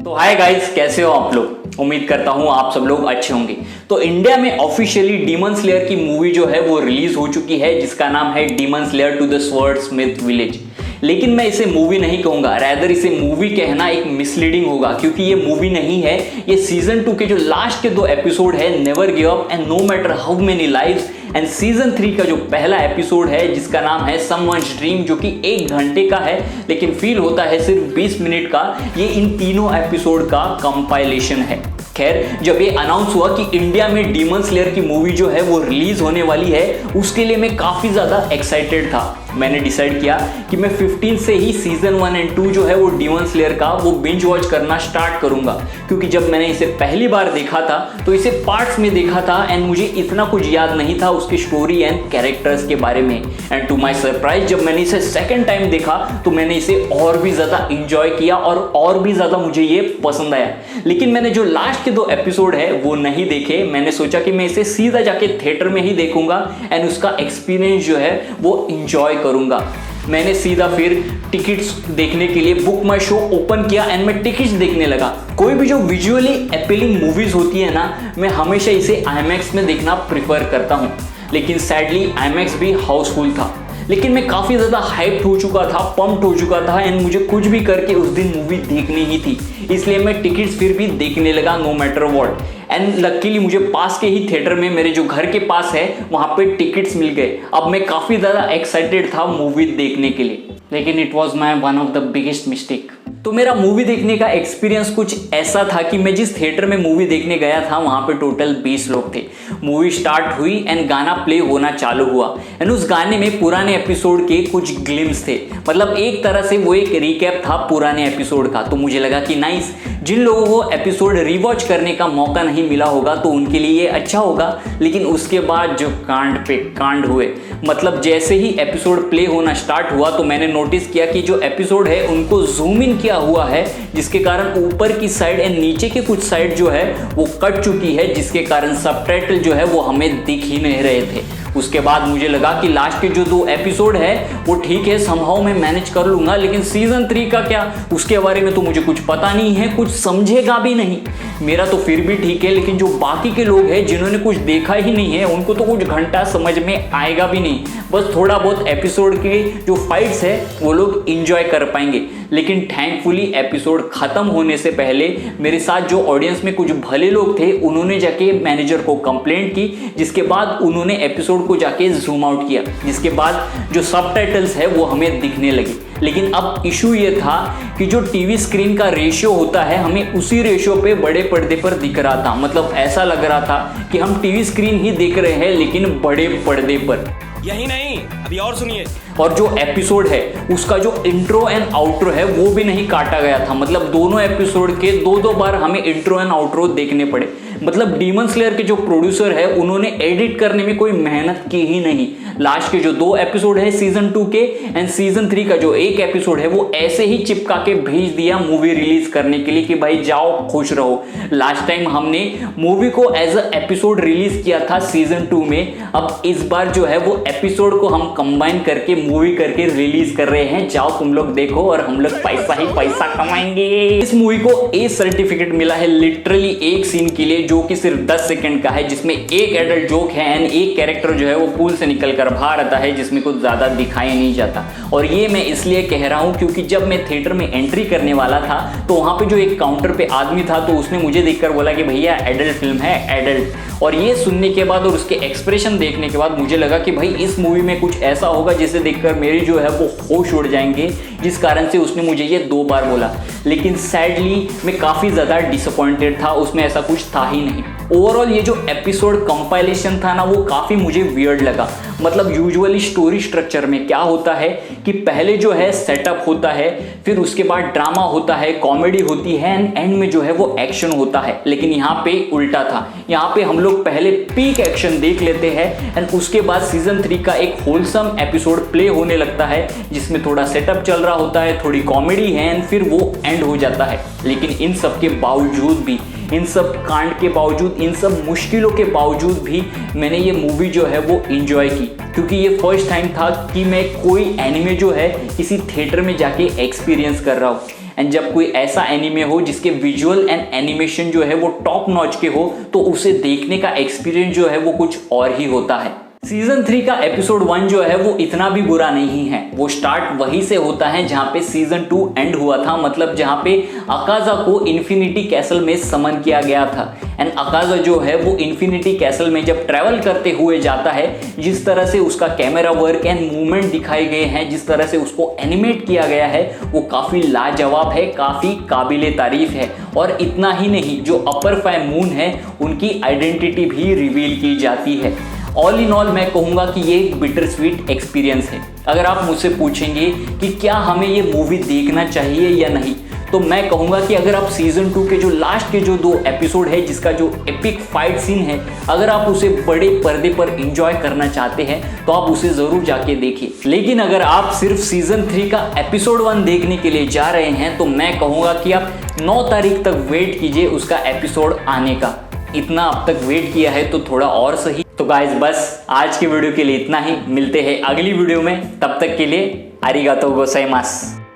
तो hi guys, कैसे हो आप लोग। उम्मीद करता हूँ आप सब लोग अच्छे होंगे। तो इंडिया में ऑफिशियली डीमन स्लेयर की मूवी जो है वो रिलीज हो चुकी है, जिसका नाम है Demon Slayer to the Swordsmith Village. लेकिन मैं इसे मूवी नहीं कहूंगा, रैदर इसे मूवी कहना एक मिसलीडिंग होगा, क्योंकि ये मूवी नहीं है। ये सीजन 2 के जो लास्ट के 2 एपिसोड है, never give up and no matter how many lives, and season 3 का जो पहला एपिसोड है जिसका नाम है समवन्स ड्रीम, जो कि 1 घंटे का है लेकिन फील होता है सिर्फ 20 मिनट का। ये इन तीनों एपिसोड का कंपाइलेशन है। खैर, जब ये अनाउंस हुआ कि इंडिया में डीमन स्लेयर की मूवी जो है वो रिलीज होने वाली है, उसके लिए मैं काफी ज्यादा एक्साइटेड था। मैंने डिसाइड किया कि मैं 15 से ही सीजन 1 और 2 जो है वो डीमन स्लेयर का वो बिंज वॉच करना स्टार्ट करूंगा, क्योंकि जब मैंने इसे पहली बार देखा था तो इसे पार्ट्स में देखा था एंड मुझे इतना कुछ याद नहीं था उसकी स्टोरी एंड कैरेक्टर्स के बारे में। एंड टू माय सरप्राइज, जब मैंने इसे सेकंड टाइम देखा तो मैंने इसे और भी ज्यादा इंजॉय किया और भी ज्यादा मुझे ये पसंद आया। लेकिन मैंने जो लास्ट के 2 एपिसोड है वो नहीं देखे। मैंने सोचा कि मैं इसे सीधा जाके थिएटर में ही देखूंगा एंड उसका एक्सपीरियंस जो है वो इंजॉय करूंगा। मैंने सीधा फिर टिकट्स देखने के लिए बुक माई शो ओपन किया एंड मैं टिकट्स देखने लगा। कोई भी जो विजुअली अपीलिंग मूवीज होती है ना, मैं हमेशा इसे आईमैक्स में देखना प्रिफर करता हूँ। लेकिन सैडली आईमैक्स भी हाउसफुल था। लेकिन मैं काफ़ी ज़्यादा हाइप्ड हो चुका था, पंप्ड हो चुका था एंड मुझे कुछ भी करके उस दिन मूवी देखनी ही थी। इसलिए मैं टिकट्स फिर भी देखने लगा no matter what. And luckily मुझे पास के ही थिएटर में, मेरे जो घर के पास है, वहाँ पे टिकट्स मिल गए। अब मैं काफ़ी ज़्यादा एक्साइटेड था मूवी देखने के लिए। लेकिन it was my one of the biggest mistake. तो मेरा मूवी देखने का एक्सपीरियंस कुछ ऐसा था कि मैं जिस थिएटर में मूवी देखने गया था वहाँ पे टोटल 20 लोग थे। मूवी स्टार्ट हुई एंड गाना प्ले होना चालू हुआ एंड उस गाने में पुराने एपिसोड के कुछ ग्लिम्स थे। मतलब एक तरह से वो एक रिकैप था पुराने एपिसोड का। तो मुझे लगा कि नाइस, जिन लोगों को एपिसोड रिवॉच करने का मौका नहीं मिला होगा तो उनके लिए ये अच्छा होगा। लेकिन उसके बाद जो कांड पे कांड हुए, मतलब जैसे ही एपिसोड प्ले होना स्टार्ट हुआ तो मैंने नोटिस किया कि जो एपिसोड है उनको जूम इन किया हुआ है, जिसके कारण ऊपर की साइड एंड नीचे के कुछ साइड जो है वो कट चुकी है, जिसके कारण सबटाइटल जो है वो हमें दिख ही नहीं रहे थे। उसके बाद मुझे लगा कि लास्ट के जो 2 एपिसोड है वो ठीक है, समहाउ मैं मैनेज कर लूंगा। लेकिन सीजन 3 का क्या, उसके बारे में तो मुझे कुछ पता नहीं है, कुछ समझेगा भी नहीं। मेरा तो फिर भी ठीक है, लेकिन जो बाकी के लोग हैं जिन्होंने कुछ देखा ही नहीं है, उनको तो कुछ घंटा समझ में आएगा भी नहीं। बस थोड़ा बहुत एपिसोड के जो फाइट्स है वो लोग इंजॉय कर पाएंगे। लेकिन थैंकफुली एपिसोड खत्म होने से पहले मेरे साथ जो ऑडियंस में कुछ भले लोग थे, उन्होंने जाके मैनेजर को कंप्लेंट की, जिसके बाद उन्होंने एपिसोड को जाके जूम आउट किया, जिसके बाद जो सबटाइटल्स है वो हमें दिखने लगे। लेकिन अब इशू ये था कि जो टीवी स्क्रीन का रेशियो होता है, हमें उसी रेशियो पे बड़े पर्दे पर दिख रहा था। मतलब ऐसा लग रहा था कि हम टीवी स्क्रीन ही देख रहे हैं लेकिन बड़े पर्दे पर। यही नहीं, अभी और सुनिए। और जो एपिसोड है उसका जो इंट्रो एंड आउट्रो है वो भी नहीं काटा गया था। मतलब दोनों एपिसोड के 2-2 बार हमें इंट्रो एंड आउट्रो देखने पड़े। मतलब डीमन स्लेयर के जो प्रोड्यूसर है उन्होंने एडिट करने में कोई मेहनत की ही नहीं। लास्ट के जो 2 एपिसोड है सीजन 2 के एंड सीजन 3 का जो 1 एपिसोड है वो ऐसे ही चिपका के भेज दिया मूवी रिलीज करने के लिए कि भाई जाओ खुश रहो। लास्ट टाइम हमने मूवी को एज अ एपिसोड रिलीज किया था सीजन 2 में। अब इस बार जो है वो एपिसोड को हम कंबाइन करके मूवी करके रिलीज कर रहे हैं। जाओ तुम लोग देखो और हम लोग पैसा ही पैसा कमाएंगे। इस मूवी को ए सर्टिफिकेट मिला है लिटरली एक सीन के लिए, जो कि सिर्फ 10 सेकंड का है, जिसमें एक एडल्ट जोक है एंड एक कैरेक्टर जो है वो पूल से निकल कर बाहर आता है, जिसमें कुछ ज्यादा दिखाई नहीं जाता। और ये मैं इसलिए कह रहा हूं क्योंकि जब मैं थिएटर में एंट्री करने वाला था तो वहां पे जो एक काउंटर पे आदमी था तो उसने मुझे देखकर बोला कि भैया एडल्ट फिल्म है, एडल्ट। और ये सुनने के बाद और उसके एक्सप्रेशन देखने के बाद मुझे लगा कि भाई इस मूवी में कुछ ऐसा होगा जिसे देखकर मेरी जो है वो होश उड़ जाएंगे, जिस कारण से उसने मुझे ये 2 बार बोला। लेकिन सैडली मैं काफ़ी ज़्यादा डिसअपॉइंटेड था, उसमें ऐसा कुछ था ही नहीं। ओवरऑल ये जो एपिसोड कंपाइलेशन था ना वो काफ़ी मुझे वियर्ड लगा। मतलब यूजुअली स्टोरी स्ट्रक्चर में क्या होता है कि पहले जो है सेटअप होता है, फिर उसके बाद ड्रामा होता है, कॉमेडी होती है एंड एंड में जो है वो एक्शन होता है। लेकिन यहाँ पे उल्टा था। यहाँ पे हम लोग पहले पीक एक्शन देख लेते हैं एंड उसके बाद सीजन 3 का एक होलसम एपिसोड प्ले होने लगता है, जिसमें थोड़ा सेटअप चल रहा होता है, थोड़ी कॉमेडी है एंड फिर वो एंड हो जाता है। लेकिन इन सब के बावजूद भी, इन सब कांड के बावजूद, इन सब मुश्किलों के बावजूद भी मैंने ये मूवी जो है वो एंजॉय की, क्योंकि ये फर्स्ट टाइम था कि मैं कोई एनिमे जो है किसी थिएटर में जाके एक्सपीरियंस कर रहा हूँ। एंड जब कोई ऐसा एनीमे हो जिसके विजुअल एंड एनिमेशन जो है वो टॉप नॉच के हो तो उसे देखने का एक्सपीरियंस जो है वो कुछ और ही होता है। सीजन 3 का एपिसोड 1 जो है वो इतना भी बुरा नहीं है। वो स्टार्ट वहीं से होता है जहां पे सीजन 2 एंड हुआ था, मतलब जहां पे अकाजा को इन्फिनिटी कैसल में समन किया गया था। एंड अकाजा जो है वो इन्फिनिटी कैसल में जब ट्रेवल करते हुए जाता है, जिस तरह से उसका कैमरा वर्क एंड मूवमेंट दिखाए गए हैं, जिस तरह से उसको एनिमेट किया गया है, वो काफी लाजवाब है, काफी काबिले तारीफ है। और इतना ही नहीं, जो अपर फाइव मून है उनकी आइडेंटिटी भी रिवील की जाती है। ऑल इन ऑल मैं कहूँगा कि ये एक बिटर स्वीट एक्सपीरियंस है। अगर आप मुझसे पूछेंगे कि क्या हमें ये मूवी देखना चाहिए या नहीं, तो मैं कहूँगा कि अगर आप सीजन 2 के जो लास्ट के जो 2 एपिसोड है, जिसका जो एपिक फाइट सीन है, अगर आप उसे बड़े पर्दे पर एंजॉय करना चाहते हैं तो आप उसे ज़रूर जाके देखिए। लेकिन अगर आप सिर्फ सीजन 3 का एपिसोड 1 देखने के लिए जा रहे हैं तो मैं कहूँगा कि आप 9 तारीख तक वेट कीजिए उसका एपिसोड आने का। इतना अब तक वेट किया है तो थोड़ा और सही। तो गाइस बस आज की वीडियो के लिए इतना ही। मिलते हैं अगली वीडियो में, तब तक के लिए आरिगातो गोजाइमासु।